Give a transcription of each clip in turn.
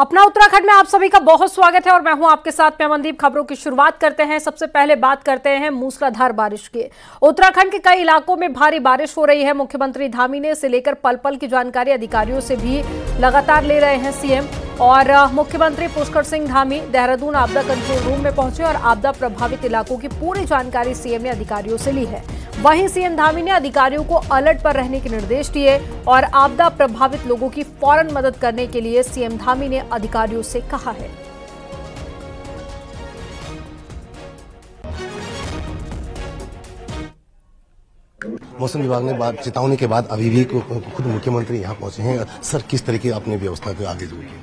अपना उत्तराखंड में आप सभी का बहुत स्वागत है और मैं हूं आपके साथ में अमनदीप। खबरों की शुरुआत करते हैं। सबसे पहले बात करते हैं मूसलाधार बारिश की। उत्तराखंड के कई इलाकों में भारी बारिश हो रही है। मुख्यमंत्री धामी ने इसे लेकर पल पल की जानकारी अधिकारियों से भी लगातार ले रहे हैं सीएम। और मुख्यमंत्री पुष्कर सिंह धामी देहरादून आपदा कंट्रोल रूम में पहुंचे और आपदा प्रभावित इलाकों की पूरी जानकारी सीएम ने अधिकारियों से ली है। वहीं सीएम धामी ने अधिकारियों को अलर्ट पर रहने के निर्देश दिए और आपदा प्रभावित लोगों की फौरन मदद करने के लिए सीएम धामी ने अधिकारियों से कहा है। मौसम विभाग ने चेतावनी के बाद अभी भी खुद मुख्यमंत्री यहाँ पहुंचे हैं। सर, किस तरीके अपनी व्यवस्था को आगे जोड़िए?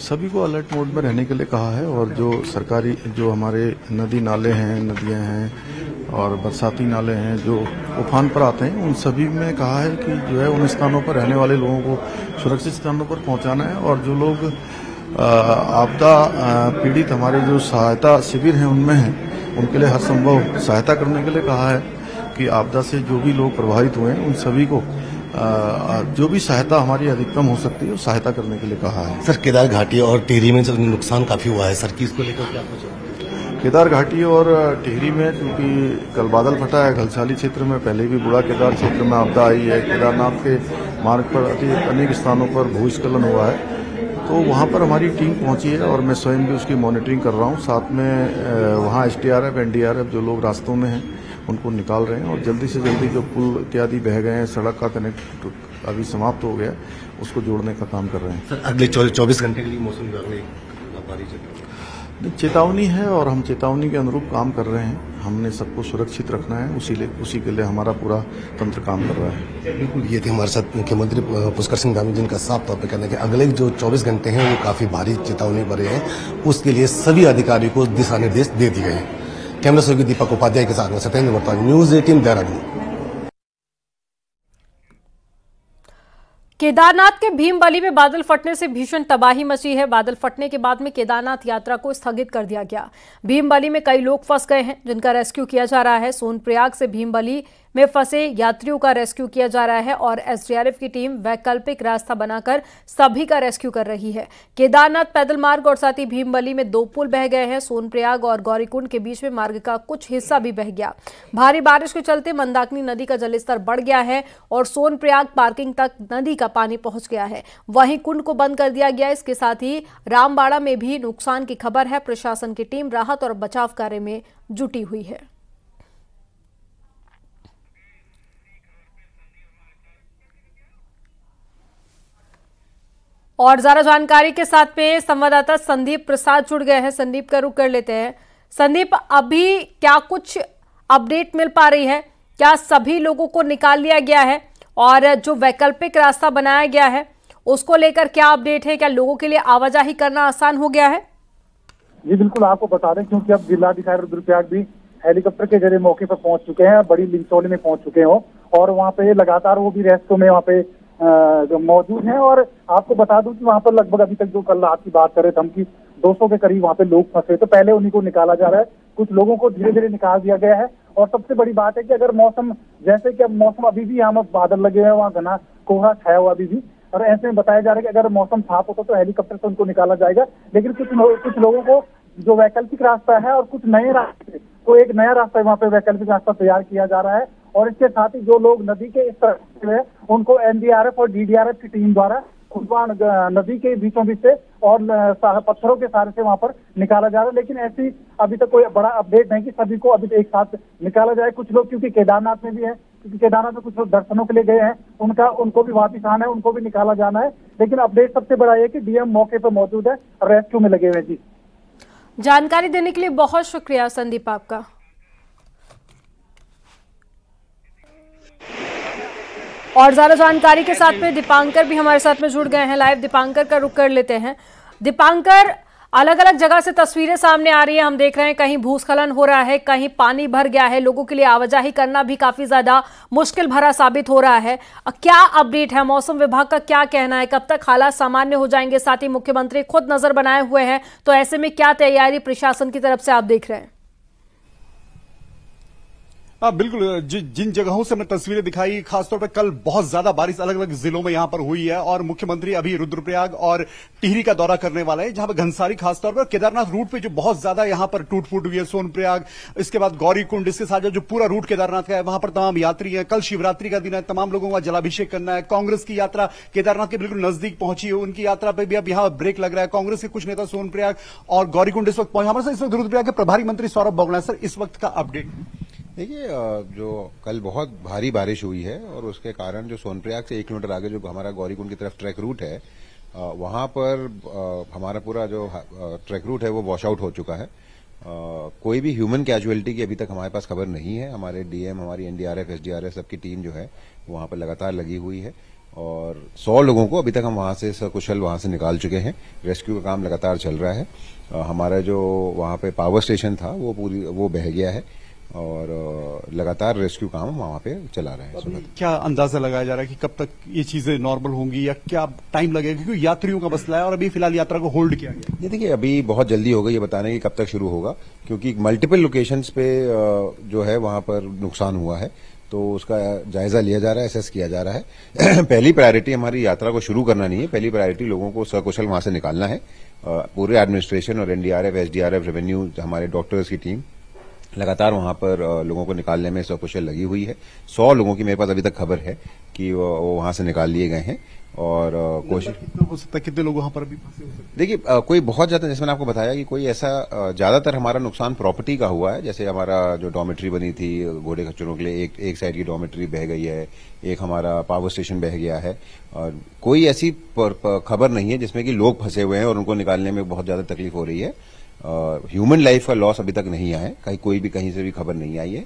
सभी को अलर्ट मोड में रहने के लिए कहा है और जो सरकारी जो हमारे नदी नाले हैं, नदियां हैं और बरसाती नाले हैं जो उफान पर आते हैं, उन सभी में कहा है कि जो है उन स्थानों पर रहने वाले लोगों को सुरक्षित स्थानों पर पहुंचाना है। और जो लोग आपदा पीड़ित हमारे जो सहायता शिविर हैं उनमें हैं, उनके लिए हर संभव सहायता करने के लिए कहा है कि आपदा से जो भी लोग प्रभावित हुए हैं उन सभी को जो भी सहायता हमारी अधिकतम हो सकती है सहायता करने के लिए कहा है। सर, केदार घाटी और टिहरी में नुकसान काफी हुआ है सर, कि इसको लेकर क्या कुछ? केदार घाटी और टिहरी में क्योंकि कल बादल फटा है, घलसाली क्षेत्र में पहले भी बूढ़ा केदार क्षेत्र में आपदा आई है। केदारनाथ के मार्ग पर अनेक स्थानों पर भूस्खलन हुआ है, तो वहां पर हमारी टीम पहुंची है और मैं स्वयं भी उसकी मॉनिटरिंग कर रहा हूं। साथ में वहां एसडीआरएफ, एनडीआरएफ जो लोग रास्तों में हैं उनको निकाल रहे हैं और जल्दी से जल्दी जो पुल इत्यादि बह गए हैं, सड़क का कनेक्ट अभी समाप्त हो गया, उसको जोड़ने का काम कर रहे हैं। सर, अगले 24 घंटे के लिए मौसम विभाग ने चेतावनी है और हम चेतावनी के अनुरूप काम कर रहे हैं। हमने सबको सुरक्षित रखना है, उसी के लिए हमारा पूरा तंत्र काम कर रहा है। बिल्कुल, ये थे हमारे साथ मुख्यमंत्री पुष्कर सिंह धामी, जिनका साफ तौर पर कहना है कि अगले जो 24 घंटे हैं वो काफी भारी चेतावनी भरे हैं। उसके लिए सभी अधिकारियों को दिशा निर्देश दे दिए गए हैं। कैमरा सहयोगी दीपक उपाध्याय के साथ में सत्येंद्र वर्ता, न्यूज 18 देहरादून। केदारनाथ के भीमबली में बादल फटने से भीषण तबाही मची है। बादल फटने के बाद में केदारनाथ यात्रा को स्थगित कर दिया गया। भीमबली में कई लोग फंस गए हैं जिनका रेस्क्यू किया जा रहा है। सोनप्रयाग से भीमबली में फंसे यात्रियों का रेस्क्यू किया जा रहा है और एसडीआरएफ की टीम वैकल्पिक रास्ता बनाकर सभी का रेस्क्यू कर रही है। केदारनाथ पैदल मार्ग और साथ ही भीमबली में 2 पुल बह गए हैं। सोनप्रयाग और गौरीकुंड के बीच में मार्ग का कुछ हिस्सा भी बह गया। भारी बारिश के चलते मंदाकिनी नदी का जलस्तर बढ़ गया है और सोनप्रयाग पार्किंग तक नदी का पानी पहुंच गया है। वहीं कुंड को बंद कर दिया गया। इसके साथ ही रामबाड़ा में भी नुकसान की खबर है। प्रशासन की टीम राहत और बचाव कार्य में जुटी हुई है। और ज्यादा जानकारी के साथ में संवाददाता संदीप प्रसाद जुड़ गए हैं। संदीप का रुख कर लेते हैं। संदीप, अभी क्या कुछ अपडेट मिल पा रही है? क्या सभी लोगों को निकाल लिया गया है और जो वैकल्पिक रास्ता बनाया गया है उसको लेकर क्या अपडेट है? क्या लोगों के लिए आवाजाही करना आसान हो गया है? जी बिल्कुल, आपको बता दें क्योंकि अब जिलाधिकारी रुद्रप्रयाग भी हेलीकॉप्टर के जरिए मौके पर पहुंच चुके हैं, बड़ी लिंचौली में पहुंच चुके हो और वहाँ पे लगातार वो भी रेस्क्यू में वहाँ पे मौजूद हैं। और आपको बता दूं कि वहाँ पर लगभग अभी तक जो कल रात की बात करें हम कि 200 के करीब वहाँ पे लोग फंसे, तो पहले उन्हीं को निकाला जा रहा है। कुछ लोगों को धीरे धीरे निकाल दिया गया है। और सबसे बड़ी बात है कि अगर मौसम, जैसे कि अब मौसम अभी भी यहाँ बादल लगे हुए हैं, वहाँ घना कोहरा छाया हुआ अभी भी, और ऐसे में बताया जा रहा है कि अगर मौसम साफ होता तो हेलीकॉप्टर से उनको निकाला जाएगा। लेकिन कुछ लोगों को जो वैकल्पिक रास्ता है और कुछ नए रास्ते को, एक नया रास्ता वहाँ पे वैकल्पिक रास्ता तैयार किया जा रहा है। और इसके साथ ही जो लोग नदी के इस तरफ है उनको एनडीआरएफ और डीडीआरएफ की टीम द्वारा खुदवा नदी के बीचों बीच से और पत्थरों के सहारे से वहां पर निकाला जा रहा है। लेकिन ऐसी अभी तक कोई बड़ा अपडेट नहीं कि सभी को अभी एक साथ निकाला जाए। कुछ लोग क्योंकि केदारनाथ में भी है, क्योंकि केदारनाथ में कुछ लोग दर्शनों के लिए गए हैं, उनको भी वापिस आना है, उनको भी निकाला जाना है। लेकिन अपडेट सबसे बड़ा है कि डीएम मौके पर मौजूद है और रेस्क्यू में लगे हुए। जी, जानकारी देने के लिए बहुत शुक्रिया संदीप आपका। और ज्यादा जानकारी के साथ में दीपांकर भी हमारे साथ में जुड़ गए हैं लाइव। दीपांकर का रुख कर लेते हैं। दीपांकर, अलग अलग जगह से तस्वीरें सामने आ रही है। हम देख रहे हैं कहीं भूस्खलन हो रहा है, कहीं पानी भर गया है। लोगों के लिए आवाजाही करना भी काफी ज्यादा मुश्किल भरा साबित हो रहा है। क्या अपडेट है? मौसम विभाग का क्या कहना है? कब तक हालात सामान्य हो जाएंगे? साथ ही मुख्यमंत्री खुद नजर बनाए हुए हैं, तो ऐसे में क्या तैयारी प्रशासन की तरफ से आप देख रहे हैं? हाँ बिल्कुल, जिन जगहों से हमने तस्वीरें दिखाई, खासतौर पर कल बहुत ज्यादा बारिश अलग अलग जिलों में यहां पर हुई है और मुख्यमंत्री अभी रुद्रप्रयाग और टिहरी का दौरा करने वाला है, जहां पर घनसारी खासतौर पर केदारनाथ रूट पे जो बहुत ज्यादा यहां पर टूट फूट हुई है, सोनप्रयाग, इसके बाद गौरीकुंड, इसके साथ जो पूरा रूट केदारनाथ का है वहां पर तमाम यात्री हैं। कल शिवरात्रि का दिन है, तमाम लोगों का जलाभिषेक करना है। कांग्रेस की यात्रा केदारनाथ के बिल्कुल नजदीक पहुंची है, उनकी यात्रा पर भी अब यहां ब्रेक लग रहा है। कांग्रेस के कुछ नेता सोनप्रयाग और गौरीकुंड इस वक्त पहुंचे। हमारे साथ इस वक्त रुद्रप्रयाग के प्रभारी मंत्री सौरभ बोगड़ा। सर, इस वक्त का अपडेट देखिए, जो कल बहुत भारी बारिश हुई है और उसके कारण जो सोनप्रयाग से 1 किलोमीटर आगे जो हमारा गौरीकुंड की तरफ ट्रैक रूट है, वहां पर हमारा पूरा जो ट्रैक रूट है वो वॉश आउट हो चुका है। कोई भी ह्यूमन कैजुअलिटी की अभी तक हमारे पास खबर नहीं है। हमारे डीएम, हमारी एनडीआरएफ, एसडीआरएफ सबकी टीम जो है वहां पर लगातार लगी हुई है और 100 लोगों को अभी तक हम वहां से सकुशल वहां से निकाल चुके हैं। रेस्क्यू का काम लगातार चल रहा है। हमारा जो वहां पे पावर स्टेशन था वो बह गया है और लगातार रेस्क्यू काम वहां पे चला रहे हैं। क्या अंदाजा लगाया जा रहा है कि कब तक ये चीजें नॉर्मल होंगी या क्या टाइम लगेगा, क्योंकि यात्रियों का मसला है और अभी फिलहाल यात्रा को होल्ड किया गया? ये देखिए, अभी बहुत जल्दी हो गई ये बताने की कब तक शुरू होगा, क्योंकि मल्टीपल लोकेशंस पे जो है वहां पर नुकसान हुआ है, तो उसका जायजा लिया जा रहा है, असेस किया जा रहा है। पहली प्रायोरिटी हमारी यात्रा को शुरू करना नहीं है, पहली प्रायोरिटी लोगों को सकुशल वहां से निकालना है। पूरे एडमिनिस्ट्रेशन और एनडीआरएफ, एसडीआरएफ, रेवेन्यू, हमारे डॉक्टर्स की टीम लगातार वहां पर लोगों को निकालने में सकुशल लगी हुई है। 100 लोगों की मेरे पास अभी तक खबर है कि वो वहां से निकाल लिए गए हैं और कोशिश कितना हो सकता है, कितने लोग वहां पर अभी फंसे हो सकते हैं? देखिए, कोई बहुत ज्यादा, जैसे मैंने आपको बताया कि कोई ऐसा ज्यादातर हमारा नुकसान प्रॉपर्टी का हुआ है। जैसे हमारा जो डॉर्मेट्री बनी थी घोड़े खच्चरों के लिए, एक साइड की डॉर्मेट्री बह गई है, एक हमारा पावर स्टेशन बह गया है और कोई ऐसी खबर नहीं है जिसमें कि लोग फंसे हुए हैं और उनको निकालने में बहुत ज्यादा तकलीफ हो रही है। ह्यूमन लाइफ का लॉस अभी तक नहीं आया है, कोई भी कहीं से भी खबर नहीं आई है।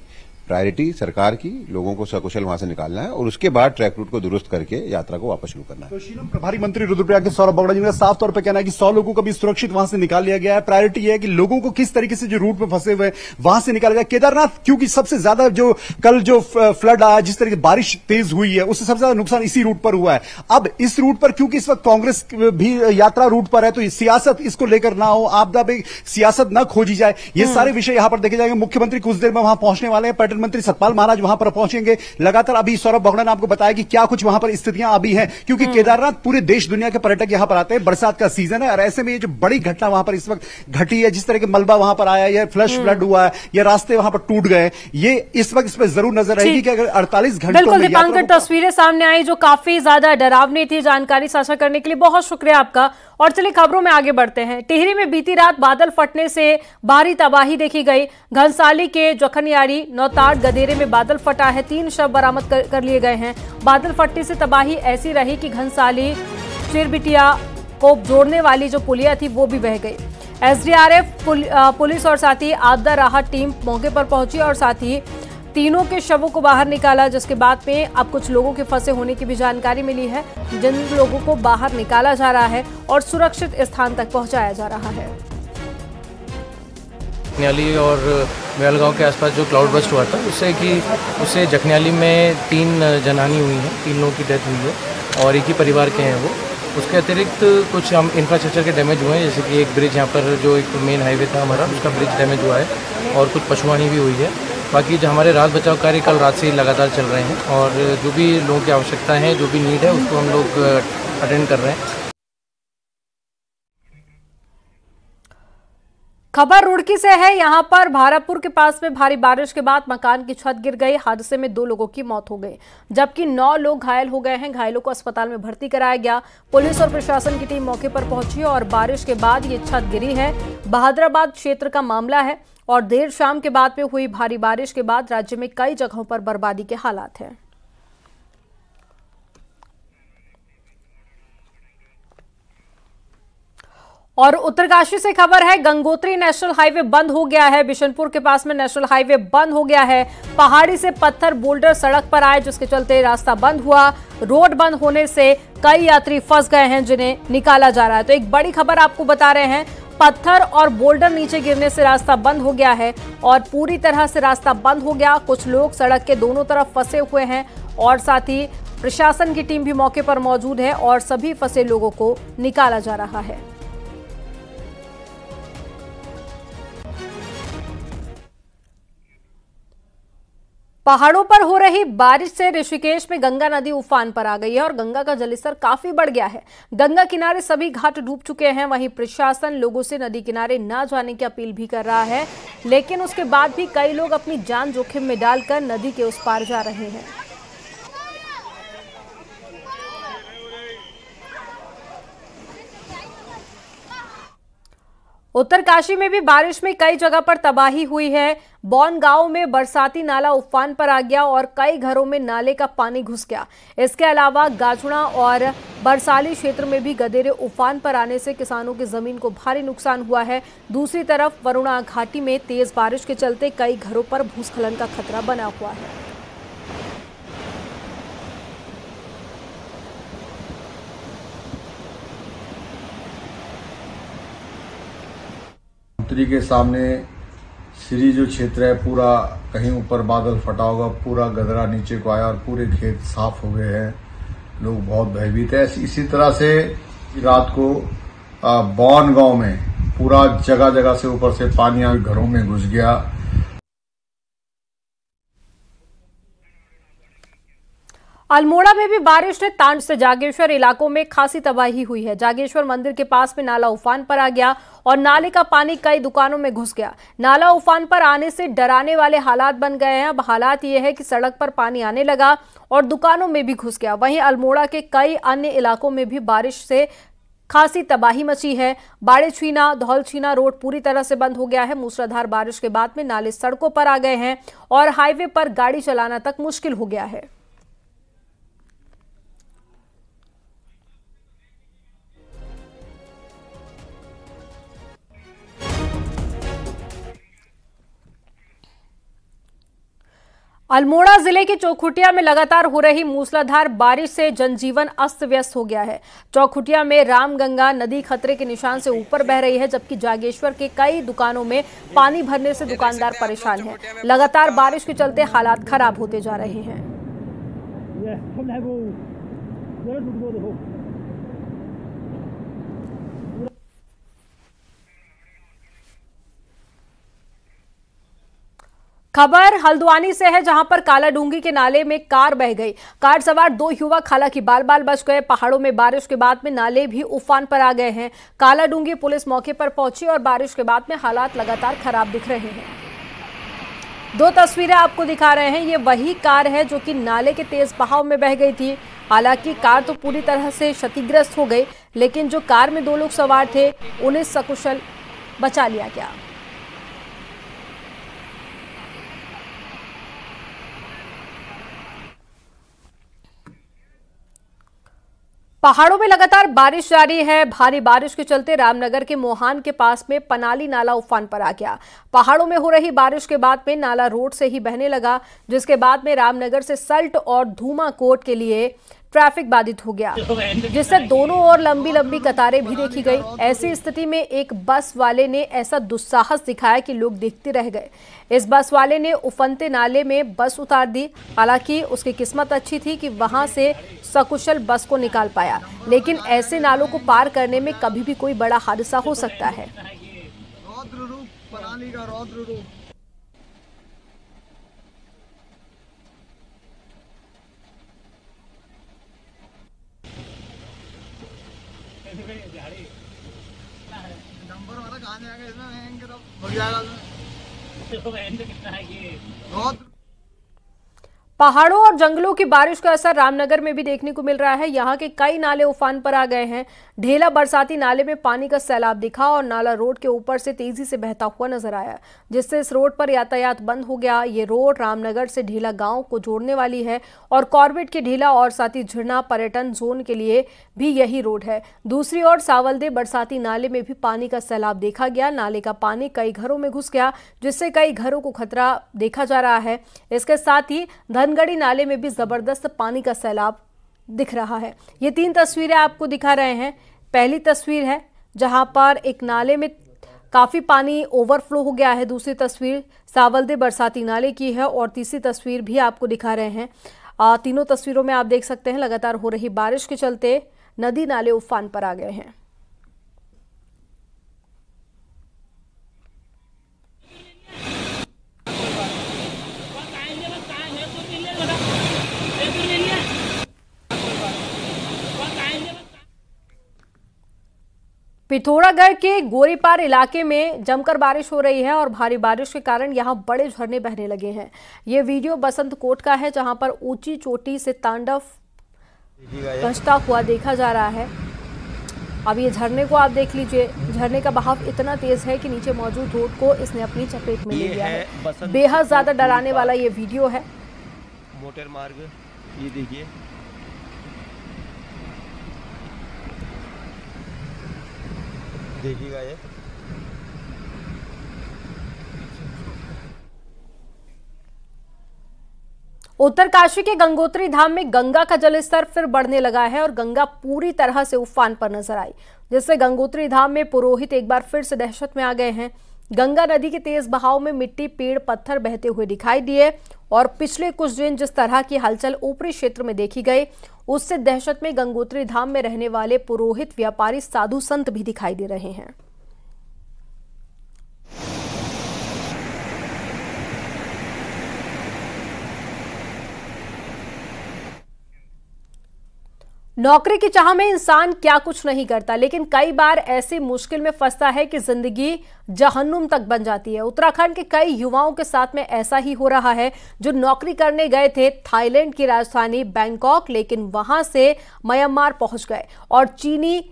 प्रायोरिटी सरकार की लोगों को सकुशल वहां से निकालना है और उसके बाद ट्रैक रूट को दुरुस्त करके यात्रा को वापस शुरू करना है। तो शीलम, प्रभारी मंत्री रुद्रप्रयाग के सौरभ बोगड़ा जी ने साफ तौर पर कहना है कि 100 लोगों को भी सुरक्षित वहां से निकाल लिया गया है। प्रायोरिटी यह है कि लोगों को किस तरीके से जो रूट में फंसे हुए वहां से निकाला गया। केदारनाथ, क्योंकि सबसे ज्यादा जो कल जो फ्लड आया, जिस तरीके बारिश तेज हुई है, उससे सबसे ज्यादा नुकसान इसी रूट पर हुआ है। अब इस रूट पर क्योंकि इस वक्त कांग्रेस भी यात्रा रूट पर है, तो सियासत इसको लेकर ना हो, आपदा में सियासत न खोजी जाए, ये सारे विषय यहां पर देखे जाएंगे। मुख्यमंत्री कुछ देर में वहां पहुंचने वाले हैं, पर्यटन मंत्री सतपाल महाराज वहां पर पहुंचेंगे। लगातार अभी सौरभ बोगड़ा ने आपको बताया कि क्या कुछ वहां पर स्थितियां अभी हैं, क्योंकि केदारनाथ पूरे देश दुनिया के पर्यटक यहां पर आते हैं, बरसात का सीजन है और ऐसे में ये जो बड़ी घटना वहां पर इस वक्त घटी है, जिस तरह के मलबा वहां पर आया, ये फ्लश फ्लड हुआ है, ये रास्ते वहां पर टूट गए, ये इस वक्त इस पर जरूर नजर रहेगी कि अगर 48 घंटों बिल्कुल दीपांकर, तस्वीरें सामने आई जो काफी ज्यादा डरावनी थी। जानकारी साझा करने के लिए बहुत शुक्रिया आपका। और चलिए खबरों में आगे बढ़ते हैं। टिहरी में बीती रात बादल फटने से भारी तबाही देखी गई। घनसाली के जखनियाड़ी, नौताड़, गदेरे में बादल फटा है। 3 शव बरामद कर लिए गए हैं। बादल फटने से तबाही ऐसी रही कि घनसाली चिरबिटिया को जोड़ने वाली जो पुलिया थी वो भी बह गई। एसडीआरएफ, पुलिस और साथ ही आपदा राहत टीम मौके पर पहुंची और साथ ही तीनों के शवों को बाहर निकाला, जिसके बाद में अब कुछ लोगों के फंसे होने की भी जानकारी मिली है, जिन लोगों को बाहर निकाला जा रहा है और सुरक्षित स्थान तक पहुंचाया जा रहा है। जखनियाली और मेलगांव के आसपास जो क्लाउड बस्ट हुआ था उससे जखनियाली में 3 जनहानि हुई है, 3 लोगों की डेथ हुई है और एक ही परिवार के हैं वो। उसके अतिरिक्त कुछ हम इंफ्रास्ट्रक्चर के डैमेज हुए हैं, जैसे कि एक ब्रिज यहाँ पर जो एक मेन हाईवे था हमारा, उसका ब्रिज डैमेज हुआ है और कुछ पशुहानि भी हुई है। बाकी जो हमारे राहत बचाव कार्य कल रात से ही लगातार चल रहे हैं और जो भी लोगों की आवश्यकता है, जो भी नीड है, उसको हम लोग अटेंड कर रहे हैं। खबर रुड़की से है। यहां पर भारापुर के पास में भारी बारिश के बाद मकान की छत गिर गई। हादसे में 2 लोगों की मौत हो गई, जबकि 9 लोग घायल हो गए हैं। घायलों को अस्पताल में भर्ती कराया गया। पुलिस और प्रशासन की टीम मौके पर पहुंची और बारिश के बाद ये छत गिरी है। बहादुराबाद क्षेत्र का मामला है और देर शाम के बाद में हुई भारी बारिश के बाद राज्य में कई जगहों पर बर्बादी के हालात हैं। और उत्तरकाशी से खबर है, गंगोत्री नेशनल हाईवे बंद हो गया है। बिशनपुर के पास में नेशनल हाईवे बंद हो गया है। पहाड़ी से पत्थर बोल्डर सड़क पर आए, जिसके चलते रास्ता बंद हुआ। रोड बंद होने से कई यात्री फंस गए हैं, जिन्हें निकाला जा रहा है। तो एक बड़ी खबर आपको बता रहे हैं, पत्थर और बोल्डर नीचे गिरने से रास्ता बंद हो गया है और पूरी तरह से रास्ता बंद हो गया। कुछ लोग सड़क के दोनों तरफ फंसे हुए हैं और साथ ही प्रशासन की टीम भी मौके पर मौजूद है और सभी फंसे लोगों को निकाला जा रहा है। पहाड़ों पर हो रही बारिश से ऋषिकेश में गंगा नदी उफान पर आ गई है और गंगा का जलस्तर काफी बढ़ गया है। गंगा किनारे सभी घाट डूब चुके हैं। वहीं प्रशासन लोगों से नदी किनारे न जाने की अपील भी कर रहा है, लेकिन उसके बाद भी कई लोग अपनी जान जोखिम में डालकर नदी के उस पार जा रहे हैं। उत्तरकाशी में भी बारिश में कई जगह पर तबाही हुई है। बौन गांव में बरसाती नाला उफान पर आ गया और कई घरों में नाले का पानी घुस गया। इसके अलावा गाजुड़ा और बरसाली क्षेत्र में भी गदेरे उफान पर आने से किसानों की जमीन को भारी नुकसान हुआ है। दूसरी तरफ वरुणा घाटी में तेज बारिश के चलते कई घरों पर भूस्खलन का खतरा बना हुआ है। मंत्री के सामने श्री जो क्षेत्र है पूरा कहीं ऊपर बादल फटा होगा, पूरा गदरा नीचे को आया और पूरे खेत साफ हो गए हैं। लोग बहुत भयभीत है। इसी तरह से रात को बौन गांव में पूरा जगह जगह से ऊपर से पानी घरों में घुस गया। अल्मोड़ा में भी बारिश ने तांड से जागेश्वर इलाकों में खासी तबाही हुई है। जागेश्वर मंदिर के पास में नाला उफान पर आ गया और नाले का पानी कई दुकानों में घुस गया। नाला उफान पर आने से डराने वाले हालात बन गए हैं। अब हालात ये है कि सड़क पर पानी आने लगा और दुकानों में भी घुस गया। वहीं अल्मोड़ा के कई अन्य इलाकों में भी बारिश से खासी तबाही मची है। बाड़ेछीना धौलछीना रोड पूरी तरह से बंद हो गया है। मूसलाधार बारिश के बाद में नाले सड़कों पर आ गए हैं और हाईवे पर गाड़ी चलाना तक मुश्किल हो गया है। अल्मोड़ा जिले के चौखुटिया में लगातार हो रही मूसलाधार बारिश से जनजीवन अस्त व्यस्त हो गया है। चौखुटिया में रामगंगा नदी खतरे के निशान से ऊपर बह रही है, जबकि जागेश्वर के कई दुकानों में पानी भरने से दुकानदार परेशान हैं। लगातार बारिश के चलते हालात खराब होते जा रहे हैं। खबर हल्द्वानी से है, जहां पर कालाडूंगी के नाले में कार बह गई। कार सवार 2 युवक हालांकि बाल बाल बच गए। पहाड़ों में बारिश के बाद में नाले भी उफान पर आ गए हैं। कालाडूंगी पुलिस मौके पर पहुंची और बारिश के बाद में हालात लगातार खराब दिख रहे हैं। 2 तस्वीरें आपको दिखा रहे हैं। ये वही कार है जो कि नाले के तेज बहाव में बह गई थी। हालांकि कार तो पूरी तरह से क्षतिग्रस्त हो गई, लेकिन जो कार में 2 लोग सवार थे उन्हें सकुशल बचा लिया गया। पहाड़ों में लगातार बारिश जारी है। भारी बारिश के चलते रामनगर के मोहान के पास में पनाली नाला उफान पर आ गया। पहाड़ों में हो रही बारिश के बाद में नाला रोड से ही बहने लगा, जिसके बाद में रामनगर से सल्ट और धूमाकोट के लिए ट्रैफिक बाधित हो गया, जिससे दोनों ओर लंबी लंबी कतारें भी देखी गई। ऐसी स्थिति में एक बस वाले ने ऐसा दुस्साहस दिखाया कि लोग देखते रह गए। इस बस वाले ने उफनते नाले में बस उतार दी। हालांकि उसकी किस्मत अच्छी थी कि वहां से सकुशल बस को निकाल पाया, लेकिन ऐसे नालों को पार करने में कभी भी कोई बड़ा हादसा हो सकता है। पहाड़ों और जंगलों की बारिश का असर रामनगर में भी देखने को मिल रहा है। यहाँ के कई नाले उफान पर आ गए हैं। ढेला बरसाती नाले में पानी का सैलाब दिखा और नाला रोड के ऊपर से तेजी से बहता हुआ नजर आया, जिससे इस रोड पर यातायात बंद हो गया। ये रोड रामनगर से ढेला गांव को जोड़ने वाली है और कॉर्बेट के ढेला और साथ ही झरना पर्यटन जोन के लिए भी यही रोड है। दूसरी ओर सावलदे बरसाती नाले में भी पानी का सैलाब देखा गया। नाले का पानी कई घरों में घुस गया, जिससे कई घरों को खतरा देखा जा रहा है। इसके साथ ही धनगढ़ी नाले में भी जबरदस्त पानी का सैलाब दिख रहा है। ये 3 तस्वीरें आपको दिखा रहे हैं। पहली तस्वीर है जहां पर एक नाले में काफी पानी ओवरफ्लो हो गया है। दूसरी तस्वीर सावलदे बरसाती नाले की है और तीसरी तस्वीर भी आपको दिखा रहे हैं। तीनों तस्वीरों में आप देख सकते हैं लगातार हो रही बारिश के चलते नदी नाले उफान पर आ गए हैं। पिथौरागढ़ के गोरीपार इलाके में जमकर बारिश हो रही है और भारी बारिश के कारण यहां बड़े झरने बहने लगे हैं। ये वीडियो बसंत कोट का है, जहां पर ऊंची चोटी से तांडव बजता हुआ देखा जा रहा है। अब ये झरने को आप देख लीजिए, झरने का बहाव इतना तेज है कि नीचे मौजूद रोड को इसने अपनी चपेट में ले लिया है। बेहद ज्यादा डराने वाला ये वीडियो है। मोटर मार्ग ये देखिए, देखिएगा ये। उत्तरकाशी के गंगोत्री धाम में गंगा का जलस्तर फिर बढ़ने लगा है और गंगा पूरी तरह से उफान पर नजर आई, जिससे गंगोत्री धाम में पुरोहित एक बार फिर से दहशत में आ गए हैं। गंगा नदी के तेज बहाव में मिट्टी, पेड़, पत्थर बहते हुए दिखाई दिए और पिछले कुछ दिन जिस तरह की हलचल ऊपरी क्षेत्र में देखी गई, उससे दहशत में गंगोत्री धाम में रहने वाले पुरोहित, व्यापारी, साधु संत भी दिखाई दे रहे हैं। नौकरी की चाह में इंसान क्या कुछ नहीं करता, लेकिन कई बार ऐसी मुश्किल में फंसता है कि जिंदगी जहन्नुम तक बन जाती है। उत्तराखंड के कई युवाओं के साथ में ऐसा ही हो रहा है, जो नौकरी करने गए थे थाईलैंड की राजधानी बैंकॉक, लेकिन वहां से म्यांमार पहुंच गए और चीनी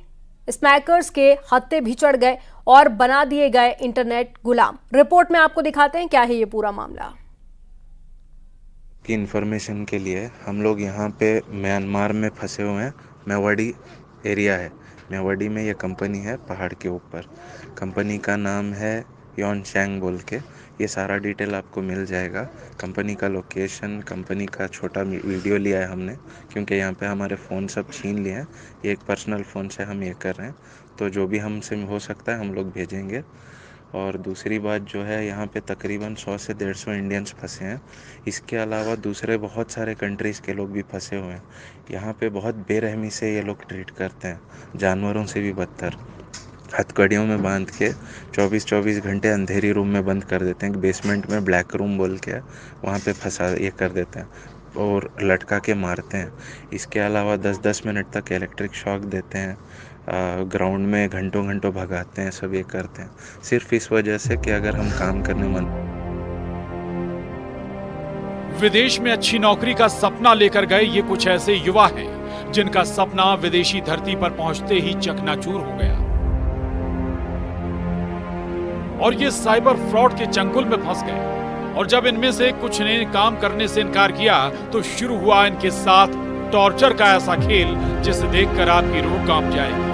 स्मैकर्स के हत्थे भी चढ़ गए और बना दिए गए इंटरनेट गुलाम। रिपोर्ट में आपको दिखाते हैं क्या है ये पूरा मामला। की इन्फॉर्मेशन के लिए हम लोग यहाँ पे म्यांमार में फंसे हुए हैं। मेवाड़ी एरिया है, मेवाड़ी में ये कंपनी है पहाड़ के ऊपर। कंपनी का नाम है योनशैंग बोल के। ये सारा डिटेल आपको मिल जाएगा। कंपनी का लोकेशन, कंपनी का छोटा वीडियो लिया है हमने, क्योंकि यहाँ पे हमारे फ़ोन सब छीन लिए हैं। ये एक पर्सनल फ़ोन से हम ये कर रहे हैं, तो जो भी हमसे हो सकता है हम लोग भेजेंगे। और दूसरी बात जो है, यहाँ पे तकरीबन 100 से 150 इंडियंस फंसे हैं। इसके अलावा दूसरे बहुत सारे कंट्रीज़ के लोग भी फंसे हुए हैं। यहाँ पे बहुत बेरहमी से ये लोग ट्रीट करते हैं, जानवरों से भी बदतर। हथकड़ियों में बांध के 24-24 घंटे अंधेरी रूम में बंद कर देते हैं। बेसमेंट में ब्लैक रूम बोल के वहाँ पे फंसा ये कर देते हैं और लटका के मारते हैं। इसके अलावा 10-10 मिनट तक इलेक्ट्रिक शॉक देते हैं, ग्राउंड में घंटों घंटों भगाते हैं, सब ये करते हैं, सिर्फ इस वजह से कि अगर हम काम करने मन। विदेश में अच्छी नौकरी का सपना लेकर गए ये कुछ ऐसे युवा हैं जिनका सपना विदेशी धरती पर पहुंचते ही चकनाचूर हो गया और ये साइबर फ्रॉड के चंगुल में फंस गए। और जब इनमें से कुछ ने काम करने से इनकार किया तो शुरू हुआ इनके साथ टॉर्चर का ऐसा खेल जिसे देखकर आपकी रूह कांप जाएगी।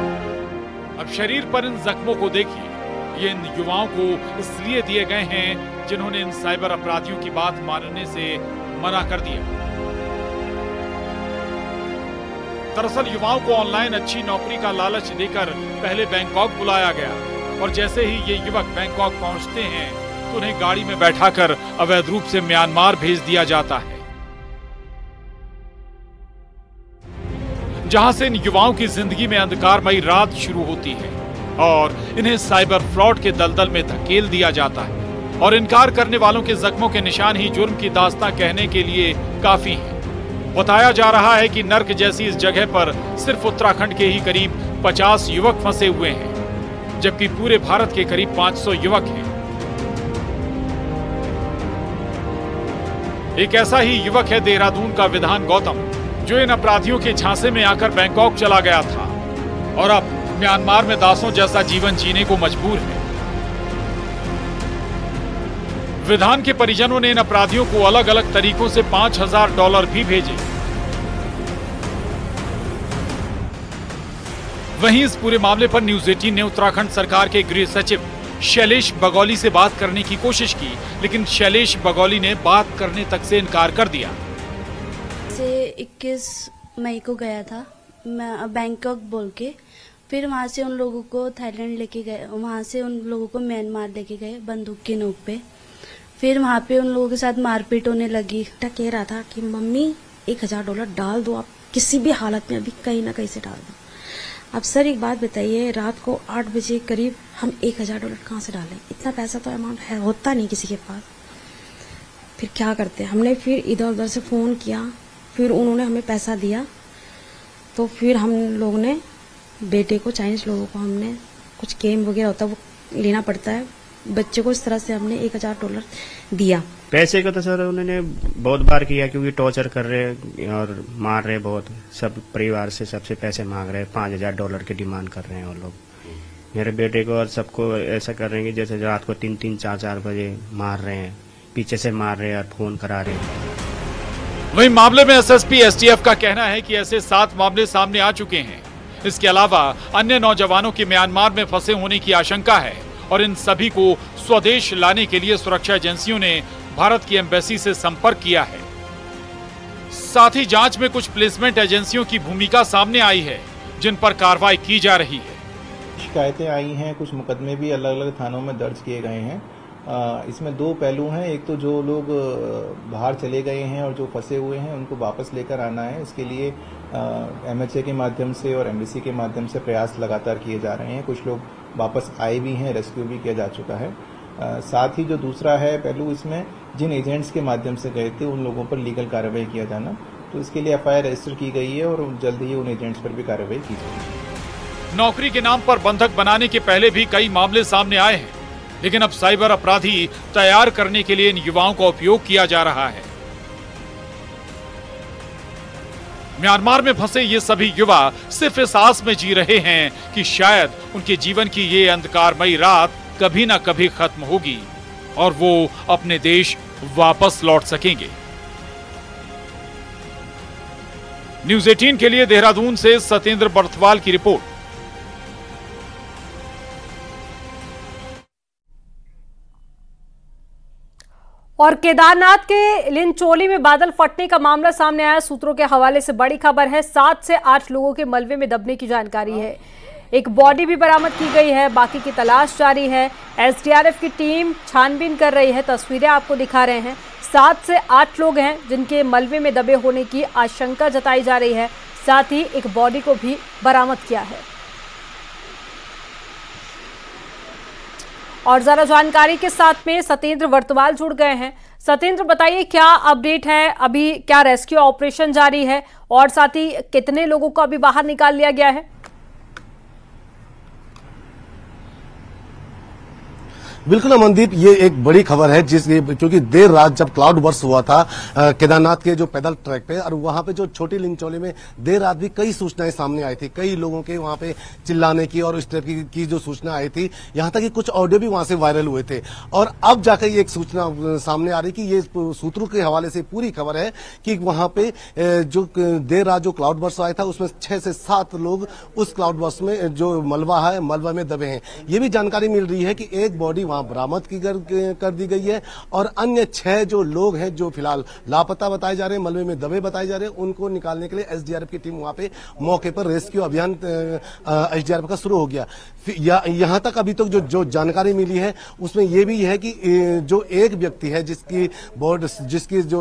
अब शरीर पर इन जख्मों को देखिए। ये इन युवाओं को इसलिए दिए गए हैं जिन्होंने इन साइबर अपराधियों की बात मानने से मना कर दिया। दरअसल युवाओं को ऑनलाइन अच्छी नौकरी का लालच देकर पहले बैंकॉक बुलाया गया और जैसे ही ये युवक बैंकॉक पहुंचते हैं तो उन्हें गाड़ी में बैठाकर अवैध रूप से म्यांमार भेज दिया जाता है, जहां से इन युवाओं की जिंदगी में अंधकारमयी रात शुरू होती है और इन्हें साइबर फ्रॉड के दलदल में धकेल दिया जाता है। और इनकार करने वालों के जख्मों के निशान ही जुर्म की दास्तां कहने के लिए काफी है। बताया जा रहा है कि नर्क जैसी इस जगह पर सिर्फ उत्तराखंड के ही करीब 50 युवक फंसे हुए हैं, जबकि पूरे भारत के करीब 500 युवक हैं। एक ऐसा ही युवक है देहरादून का विधान गौतम, जो इन अपराधियों के झांसे में आकर बैंकॉक चला गया था और अब म्यांमार में दासों जैसा जीवन जीने को मजबूर है। विधान के परिजनों ने इन अपराधियों को अलग अलग तरीकों से $5000 भी भेजे। वहीं इस पूरे मामले पर न्यूज 18 ने उत्तराखंड सरकार के गृह सचिव शैलेश बगौली से बात करने की कोशिश की, लेकिन शैलेश बगौली ने बात करने तक से इनकार कर दिया। 21 मई को गया था मैं बैंकॉक बोल के, फिर वहाँ से उन लोगों को थाईलैंड लेके गए, वहाँ से उन लोगों को म्यांमार लेके गए बंदूक की नोक पे। फिर वहाँ पे उन लोगों के साथ मारपीट होने लगी। कह रहा था कि मम्मी $1000 डाल दो, आप किसी भी हालत में अभी कहीं ना कहीं से डाल दो। अब सर एक बात बताइए, रात को 8 बजे करीब हम $1000 कहाँ से डालें? इतना पैसा तो अमाउंट है होता नहीं किसी के पास। फिर क्या करते, हमने फिर इधर उधर से फ़ोन किया, फिर उन्होंने हमें पैसा दिया, तो फिर हम लोग ने बेटे को, चाइनीज लोगों को हमने कुछ गेम वगैरह होता है वो लेना पड़ता है बच्चे को। इस तरह से हमने $1000 दिया। पैसे का तो सर उन्होंने बहुत बार किया, क्योंकि टॉर्चर कर रहे और मार रहे बहुत। सब परिवार से सबसे पैसे मांग रहे हैं, $5000 की डिमांड कर रहे हैं वो लोग। मेरे बेटे को और सबको ऐसा कर रहे हैं कि जैसे रात को 3-3, 4-4 बजे मार रहे हैं, पीछे से मार रहे हैं और फोन करा रहे हैं। वहीं मामले में एसएसपी एसटीएफ का कहना है कि ऐसे 7 मामले सामने आ चुके हैं। इसके अलावा अन्य नौजवानों के म्यांमार में फंसे होने की आशंका है और इन सभी को स्वदेश लाने के लिए सुरक्षा एजेंसियों ने भारत की एम्बेसी से संपर्क किया है। साथ ही जांच में कुछ प्लेसमेंट एजेंसियों की भूमिका सामने आई है, जिन पर कार्रवाई की जा रही है। शिकायतें आई हैं, कुछ मुकदमे भी अलग अलग थानों में दर्ज किए गए हैं। इसमें 2 पहलू हैं। एक तो जो लोग बाहर चले गए हैं और जो फंसे हुए हैं उनको वापस लेकर आना है। इसके लिए एमएचए के माध्यम से और एमबीसी के माध्यम से प्रयास लगातार किए जा रहे हैं। कुछ लोग वापस आए भी हैं, रेस्क्यू भी किया जा चुका है। साथ ही जो दूसरा है पहलू, इसमें जिन एजेंट्स के माध्यम से गए थे उन लोगों पर लीगल कार्रवाई किया जाना, तो इसके लिए एफआईआर रजिस्टर की गई है और जल्द ही उन एजेंट्स पर भी कार्रवाई की जाएगी। नौकरी के नाम पर बंधक बनाने के पहले भी कई मामले सामने आए हैं, लेकिन अब साइबर अपराधी तैयार करने के लिए इन युवाओं का उपयोग किया जा रहा है। म्यांमार में फंसे ये सभी युवा सिर्फ इस आस में जी रहे हैं कि शायद उनके जीवन की ये अंधकारमयी रात कभी ना कभी खत्म होगी और वो अपने देश वापस लौट सकेंगे। न्यूज़ 18 के लिए देहरादून से सतेंद्र बर्थवाल की रिपोर्ट। और केदारनाथ के लिनचोली में बादल फटने का मामला सामने आया। सूत्रों के हवाले से बड़ी खबर है, 7 से 8 लोगों के मलबे में दबने की जानकारी है। एक बॉडी भी बरामद की गई है, बाकी की तलाश जारी है। एसडीआरएफ की टीम छानबीन कर रही है। तस्वीरें आपको दिखा रहे हैं। 7 से 8 लोग हैं जिनके मलबे में दबे होने की आशंका जताई जा रही है। साथ ही एक बॉडी को भी बरामद किया है। और जरा जानकारी के साथ में सतेंद्र बर्थवाल जुड़ गए हैं। सतेंद्र, बताइए क्या अपडेट है, अभी क्या रेस्क्यू ऑपरेशन जारी है और साथ ही कितने लोगों को अभी बाहर निकाल लिया गया है? बिल्कुल अमनदीप, ये एक बड़ी खबर है क्योंकि देर रात जब क्लाउड बर्स्ट हुआ था केदारनाथ के जो पैदल ट्रैक पे, और वहां पे जो छोटी लिनचोली में देर रात भी कई सूचनाएं सामने आई थी। कई लोगों के वहां पे चिल्लाने की और इस टाइप की जो सूचना आई थी, यहां तक कि कुछ ऑडियो भी वहां से वायरल हुए थे। और अब जाकर ये एक सूचना सामने आ रही कि ये सूत्रों के हवाले से पूरी खबर है कि वहां पे जो देर रात जो क्लाउड बर्स्ट आया था उसमें 6 से 7 लोग उस क्लाउड बर्स्ट में जो मलबा में दबे हैं। ये भी जानकारी मिल रही है कि एक बॉडी बरामद कर दी गई है और अन्य 6 जो लोग हैं जो फिलहाल लापता बताए जा रहे हैं, मलबे में दबे बताए जा रहे हैं, उनको निकालने के लिए एसडीआरएफ की टीम वहां पे मौके पर रेस्क्यू अभियान एसडीआरएफ का शुरू हो गया। यहां तक अभी तक जो जानकारी मिली है उसमें यह भी है कि जो एक व्यक्ति है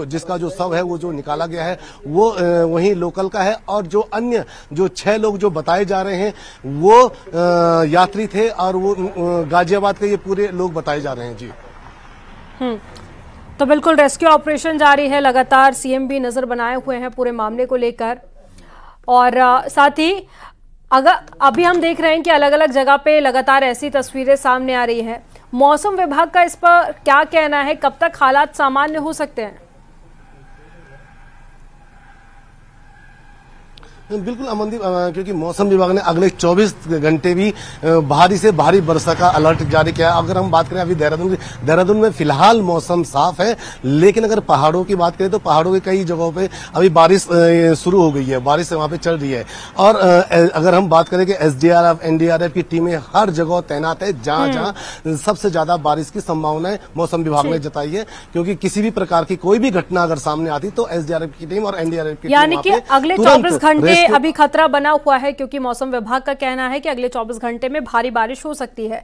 जिसका जो शव है वो जो निकाला गया है वो वहीं लोकल का है, और जो अन्य जो 6 लोग जो बताए जा रहे हैं वो यात्री थे और वो गाजियाबाद के ये पूरे लोग बताए जा रहे हैं। जी तो बिल्कुल रेस्क्यू ऑपरेशन जारी है। लगातार सीएम भी नजर बनाए हुए हैं पूरे मामले को लेकर। और साथ ही अगर अभी हम देख रहे हैं कि अलग अलग जगह पे लगातार ऐसी तस्वीरें सामने आ रही हैं। मौसम विभाग का इस पर क्या कहना है, कब तक हालात सामान्य हो सकते हैं? बिल्कुल अमनदीप, क्योंकि मौसम विभाग ने अगले 24 घंटे भी भारी से भारी वर्षा का अलर्ट जारी किया है। अगर हम बात करें अभी देहरादून में फिलहाल मौसम साफ है, लेकिन अगर पहाड़ों की बात करें तो पहाड़ों के कई जगहों पे अभी बारिश शुरू हो गई है, बारिश वहां पे चल रही है। और अगर हम बात करें कि एसडीआरएफ एनडीआरएफ की टीमें हर जगह तैनात है जहां सबसे ज्यादा बारिश की संभावना मौसम विभाग ने जताई है, क्योंकि किसी भी प्रकार की कोई भी घटना अगर सामने आती तो एसडीआरएफ की टीम और एनडीआरएफ की टीम यानी कि अगले 24 घंटे अभी खतरा बना हुआ है, क्योंकि मौसम विभाग का कहना है कि अगले 24 घंटे में भारी बारिश हो सकती है।